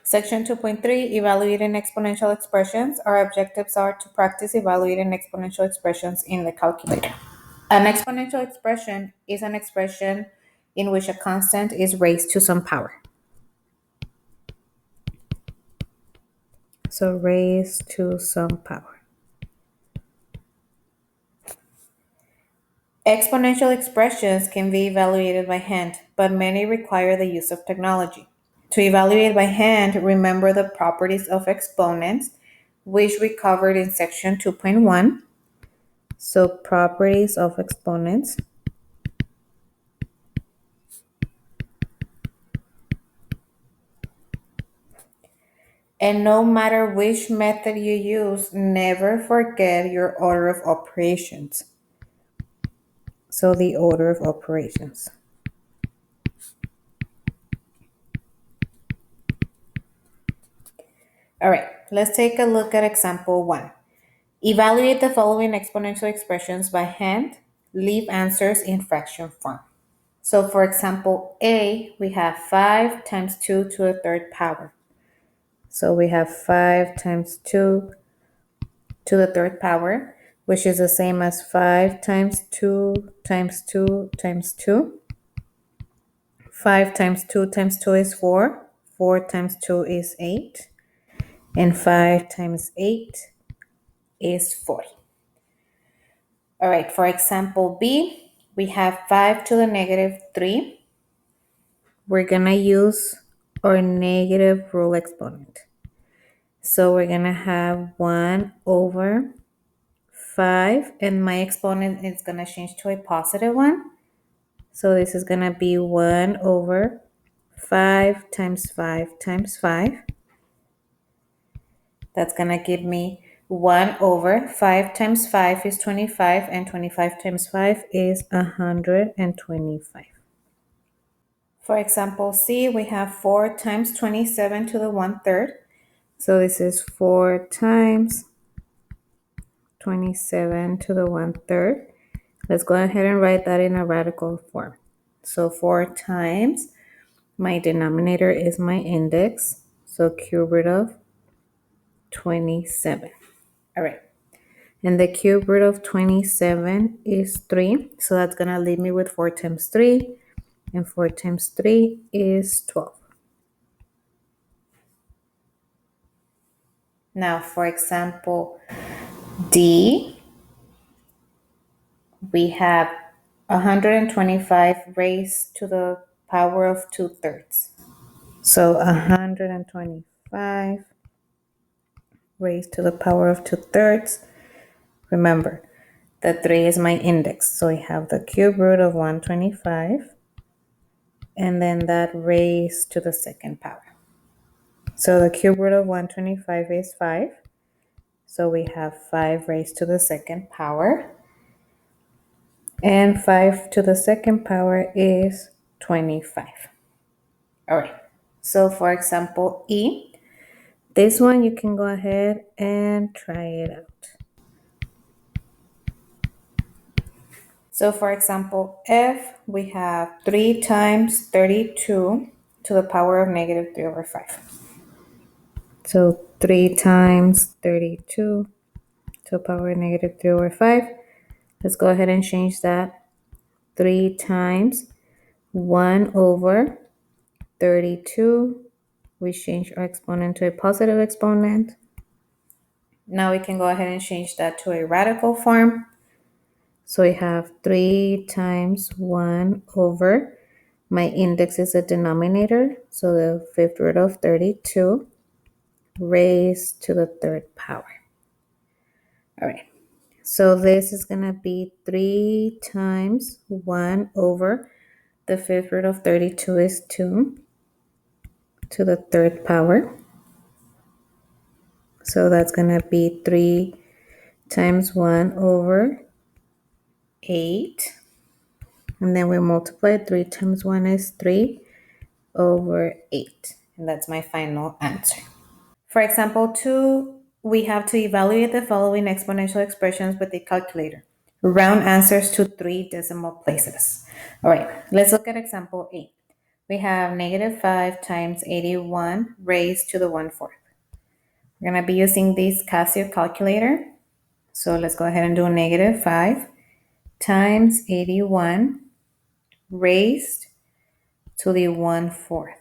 Section 2.3, Evaluating exponential expressions. Our objectives are to practice evaluating exponential expressions in the calculator. An exponential expression is an expression in which a constant is raised to some power. So raised to some power. Exponential expressions can be evaluated by hand, but many require the use of technology. To evaluate by hand, remember the properties of exponents, which we covered in section 2.1. So properties of exponents. And no matter which method you use, never forget your order of operations. So the order of operations. All right, let's take a look at example 1. Evaluate the following exponential expressions by hand. Leave answers in fraction form. So for example A, we have 5 times 2 to the third power. So we have 5 times 2 to the third power, which is the same as 5 times 2 times 2 times 2. 5 times 2 times 2 is 4. 4 times 2 is 8. And 5 times 8 is 40. All right, for example B, we have 5 to the negative 3. We're going to use our negative rule exponent. So we're going to have 1 over 5, and my exponent is going to change to a positive 1. So this is going to be 1 over 5 times 5 times 5. That's going to give me 1 over 5 times 5 is 25, and 25 times 5 is 125. For example C, we have 4 times 27 to the 1/3. So this is 4 times 27 to the 1/3. Let's go ahead and write that in a radical form. So 4 times, my denominator is my index, so cube root of 27. All right. And the cube root of 27 is 3. So that's going to leave me with 4 times 3. And 4 times 3 is 12. Now, for example, D, we have 125 raised to the power of 2/3. So 125 raised to the power of 2/3. Remember, the 3 is my index. So we have the cube root of 125. And then that raised to the second power. So the cube root of 125 is 5. So we have 5 raised to the second power. And 5 to the second power is 25. All right. So for example, E, this one you can go ahead and try it out. So for example, F, we have 3 times 32 to the power of negative 3 over 5. So 3 times 32 to the power of negative 3 over 5. Let's go ahead and change that. 3 times 1 over 32. We change our exponent to a positive exponent. Now we can go ahead and change that to a radical form. So we have 3 times 1 over, my index is a denominator, so the fifth root of 32 raised to the third power. All right, so this is going to be 3 times 1 over, the fifth root of 32 is 2 to the third power. So that's going to be 3 times 1 over 8. And then we multiply 3 times 1 is 3 over 8. And that's my final answer. For example 2, we have to evaluate the following exponential expressions with a calculator. Round answers to 3 decimal places. All right, let's look at example 8. We have negative 5 times 81 raised to the 1/4. We're going to be using this Casio calculator. So let's go ahead and do negative 5 times 81 raised to the 1/4.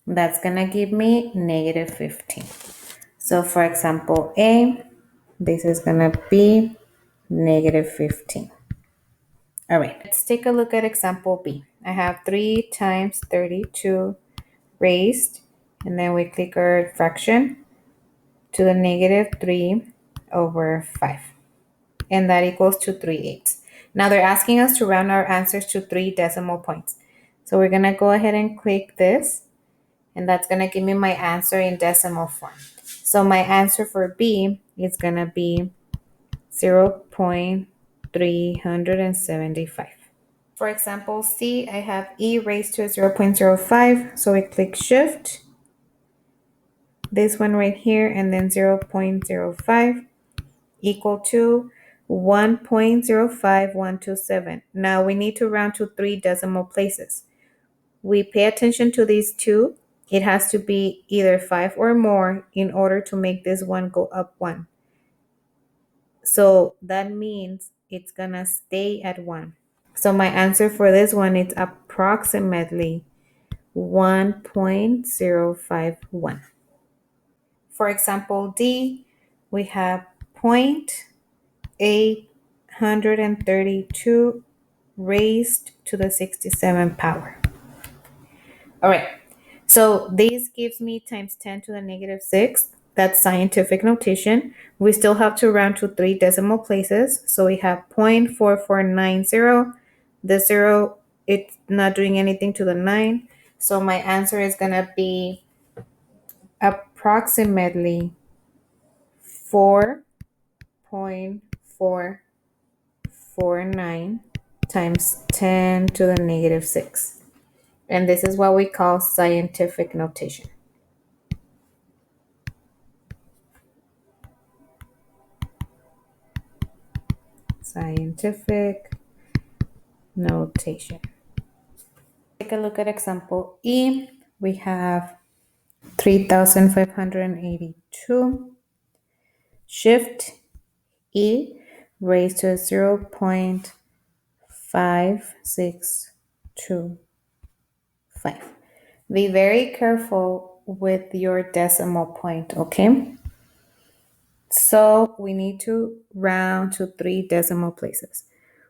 That's going to give me negative 15. So for example A, this is going to be negative 15. All right, let's take a look at example B. I have 3 times 32 raised, and then we click our fraction to the negative 3/5. And that equals to 3/8. Now they're asking us to round our answers to 3 decimal points. So we're going to go ahead and click this, and that's going to give me my answer in decimal form. So my answer for B is going to be 0.375. For example C, I have E raised to 0.05. So we click shift, this one right here, and then 0.05 equal to 1.05127. Now we need to round to 3 decimal places. We pay attention to these two. It has to be either 5 or more in order to make this one go up 1. So that means it's gonna stay at 1. So my answer for this one is approximately 1.051. For example D, we have 0.832 raised to the 67 power. All right, so this gives me times 10 to the negative 6. That's scientific notation. We still have to round to 3 decimal places. So we have 0.4490. The 0, it's not doing anything to the 9. So my answer is going to be approximately 4.449 times 10 to the negative 6. And this is what we call scientific notation. Scientific notation. Take a look at example E. We have 3,582. Shift E raised to 0.5625. Be very careful with your decimal point, okay? So we need to round to 3 decimal places.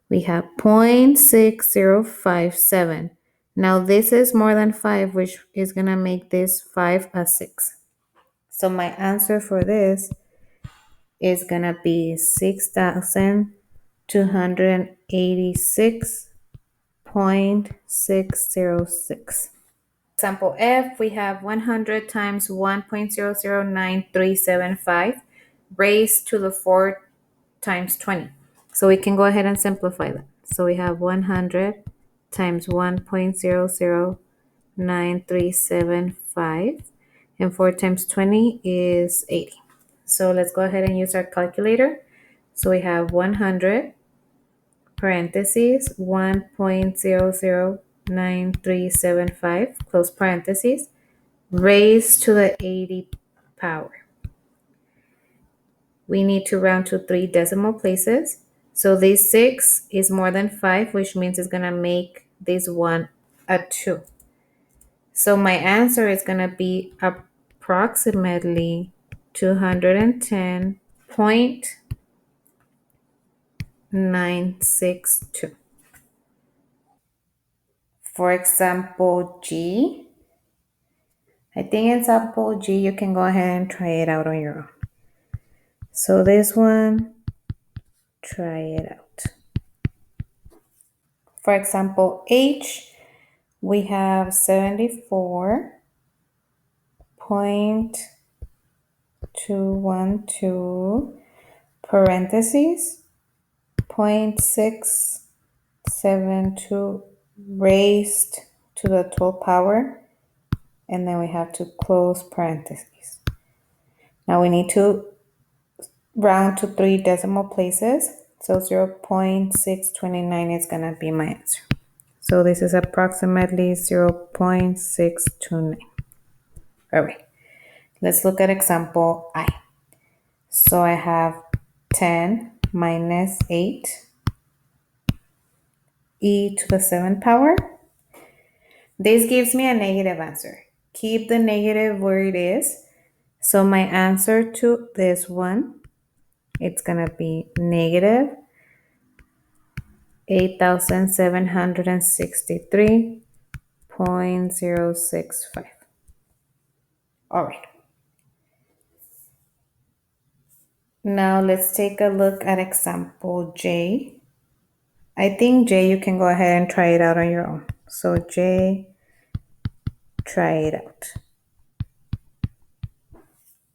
We have 0.6057. Now this is more than 5, which is going to make this 5 a 6. So my answer for this is going to be 6,286.606. Example F, we have 100 times 1.009375 raised to the 4 times 20. So we can go ahead and simplify that. So we have 100 times 1.009375, and 4 times 20 is 80. So let's go ahead and use our calculator. So we have 100 parentheses 1.009375 close parentheses raised to the 80 power. We need to round to 3 decimal places. So this 6 is more than 5, which means it's going to make this one a 2. So my answer is going to be approximately 210.962. For example G, I think example G, you can go ahead and try it out on your own. So this one, try it out. For example H, we have 74.212 parentheses 0.672 raised to the 12th power, and then we have to close parentheses. Now we need to round to 3 decimal places, so 0.629 is going to be my answer. So this is approximately 0.629. All right, let's look at example I. So I have 10 minus 8 e to the 7th power. This gives me a negative answer. Keep the negative where it is. So my answer to this one, it's going to be negative 8,763.065. All right. Now let's take a look at example J. I think J, you can go ahead and try it out on your own. So J, try it out.